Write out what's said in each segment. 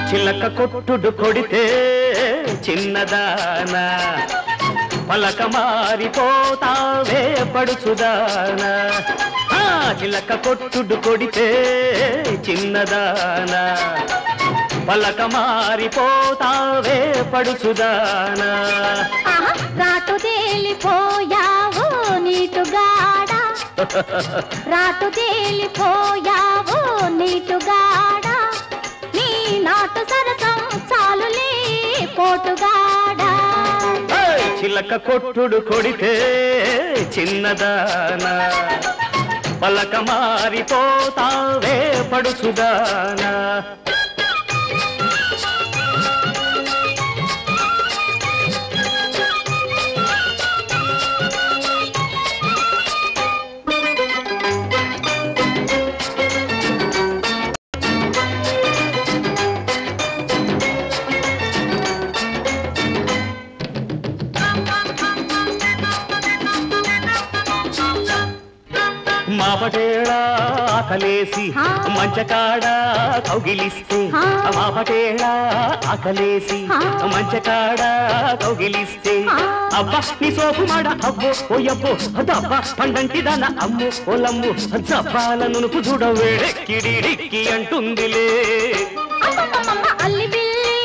చిలక కొట్టుడు కొడితే చిన్నదానా పలక మారిపోతావే పడుచుదానా చిలక కొట్టుడు కొడితే చిన్నదానా పలక మారిపోతావే పడుచుదానా రాటు తేలిపోయావు నీటుగాడా రాటు తేలిపోయావు నీటుగాడా నీ నాటు సరసం చాలులే పోటుగాడా చిలక కొట్టుడు కొడితే చిన్నదానా పలక మారిపోతావే పడుచుదానా మాపటేళ ఆకలేసి మంచకాడ కౌగిలిస్తే మాపటేళ ఆకలేసి మంచకాడ కౌగిలిస్తే అబ్బా నీ సోపు మాడ అబ్బో ఓయబ్బో అదబ్బా పండంటి దాన అమ్ము ఓలమ్ము జబ్బాల నునుపు చూడవేడెక్కిడిడిక్కి అంటుందిలే అల్లి బిల్లి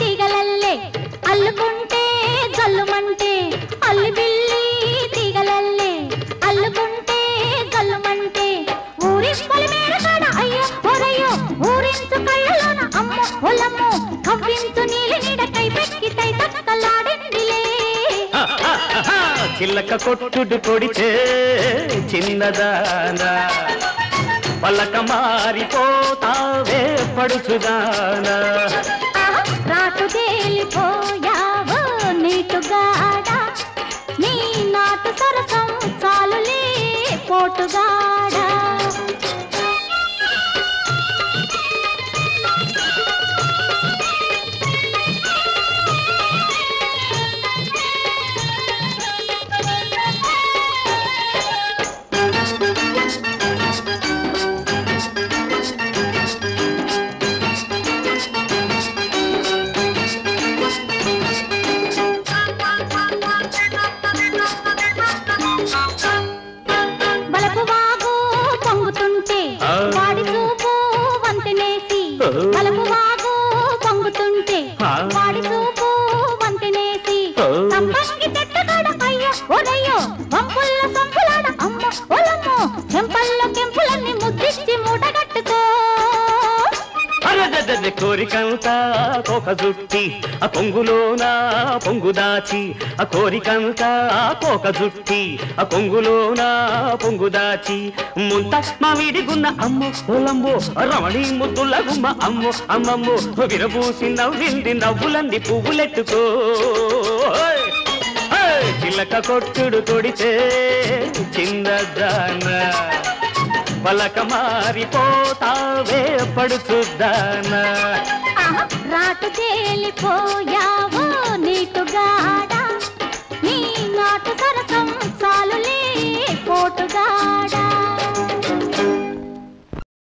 తీగలల్లే అల్లుకుంటే జల్లుమంటే అల్లి బిల్లి తీగలల్లే అల్లుకుంటే జల్లుమంటే ఊరి పొలిమేర కాడ అయ్యో ఓరయ్యో ఊరించు కళ్ళలోన అమ్మో ఒలమ్మో కవ్వించు నీలి నీడ కైపెక్కి తై తక్కలాడిందిలే చిల్లక కొట్టుడు కొడితే చిన్నదానా పలక మారిపోతావే పడుచుదానా రాటు తేలిపోయావు నీటుగాడా నీ నాటు సరసం చాలులే పోటుగాడా వాడి చూపు వంతెనేసి బలపు వాగు పొంగుతుంటే వాడి చూపు వంతెనేసి సంపంగి చెట్టుగాడ అయ్యో ఒరయ్యో వంపుల్ల సంపులాడ అమ్మో ఒలమ్మో చెంపల్లో కెంపులన్నీ ముద్దిచ్చి మూటగట్టుకో కోరికంతా కోక జుట్టి ఆ కొంగులోన పొంగు దాచి ఆ కోరికంతా కోక జుట్టి ఆ కొంగులోన పొంగు దాచి ముంత మావిడి గున్న అమ్మో ఓలమ్మో రమణి ముద్దుల గుమ్మ అమ్మో అమ్మమ్మో విరబూసి నవ్వింది నవ్వులంది పువ్వులెట్టుకో చిలక కొట్టుడు కొడితే చిన్నదానా పలక మారిపోతావే పడుచుదానా రాటు తేలిపోయావు